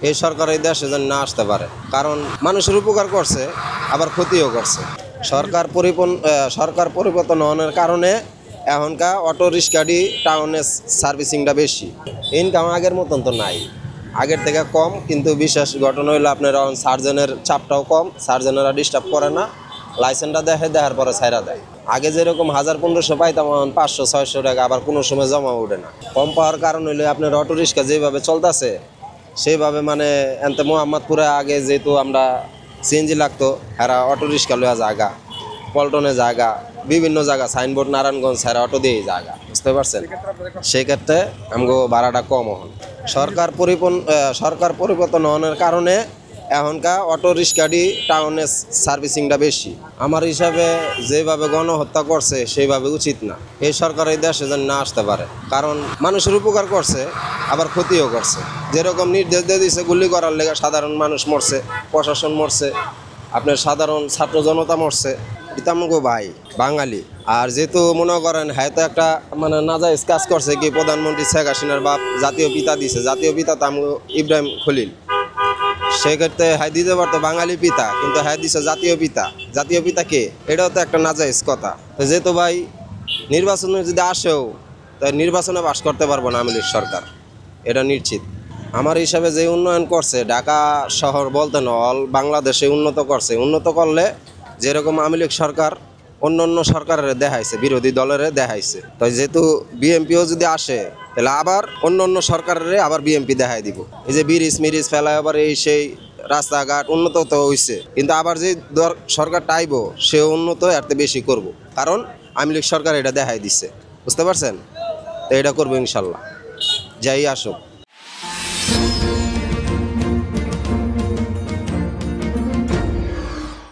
এই সরকার এই দেশে যেন না আসতে পারে, কারণ মানুষের উপকার করছে আবার ক্ষতিও করছে। সরকার পরিবর্তন হওয়ার কারণে এখনকার অটো রিক্সাটি টাউনে সার্ভিসিংটা বেশি। ইনকাম আগের মতন তো নাই, আগের থেকে কম, কিন্তু বিশেষ ঘটনা হইলো আপনার এখন সার্জেনের চাপটাও কম, সার্জেনেরা ডিস্টার্ব করে না, লাইসেন্সটা দেখার পরে ছাইরা দেয়। আগে যেরকম 1000-1500 পাইতাম, এখন 500-600 টাকা, আবার কোনো সময় জমা ওঠে না। কম পাওয়ার কারণ হইলে আপনার অটো রিক্সা যেভাবে চলতেছে সেইভাবে, মানে এনতে মোহাম্মদপুরে আগে যেহেতু আমরা সিএনজি লাগতো, এরা অটো রিক্সা লওয়া জায়গা, পল্টনে জায়গা, বিভিন্ন জায়গা সাইনবোর্ড নারায়ণগঞ্জ ছাড়া অটো দিয়ে জায়গা, বুঝতে পারছেন? সেই ক্ষেত্রে আমগো ভাড়াটা কম হন। সরকার পরিবর্তন হওয়ার কারণে এখনকার অটো রিক্সাটি টাউনে সার্ভিসিংটা বেশি। আমার হিসাবে যেভাবে গণহত্যা করছে সেইভাবে উচিত না। এই সরকার এই দেশে যেন না আসতে পারে, কারণ মানুষের উপকার করছে আবার ক্ষতিও করছে। যেরকম নির্দেশ দিয়ে দিচ্ছে গুলি করার লেগে সাধারণ মানুষ মরছে, প্রশাসন মরছে, আপনার সাধারণ ছাত্র জনতা মরছে। ইতামগো ভাই বাঙালি, আর যেহেতু মনে করেন হ্যাঁ তো একটা মানে নাজায়েজ কাজ করছে কি, প্রধানমন্ত্রী শেখ হাসিনার বাপ জাতীয় পিতা দিছে, জাতীয় পিতা তামগো ইব্রাহিম খলিল, সেক্ষেত্রে হ্যাঁ দিতে পারতো বাঙালি পিতা, কিন্তু হ্যাঁ দিছে জাতীয় পিতা। জাতীয় পিতা কে? এটাও তো একটা নাজায়েজ কথা। তো যেহেতু ভাই নির্বাচনে যদি আসেও, তাই নির্বাচনে পাস করতে পারবো না আওয়ামী লীগ সরকার, এটা নিশ্চিত। আমার হিসাবে যে উন্নয়ন করছে ঢাকা শহর বলতে না, অল বাংলাদেশে উন্নত করছে। উন্নত করলে যেরকম আওয়ামী লীগ সরকার অন্য অন্য সরকারের দেখাইছে, বিরোধী দলের দেখাইছে, তো যেহেতু বিএমপিও যদি আসে তাহলে আবার অন্য অন্য সরকারের আবার বিএমপি দেখাই দিব। এই যে ব্রিজ মিরিজ ফেলায় আবার এই সেই রাস্তাঘাট উন্নত তো হয়েছে, কিন্তু আবার যে সরকারটা আইব সে উন্নত এর বেশি করব, কারণ আওয়ামী লীগ সরকার এটা দেখাই দিচ্ছে, বুঝতে পারছেন? তো এটা করবো ইনশাল্লাহ, যাই আসুক।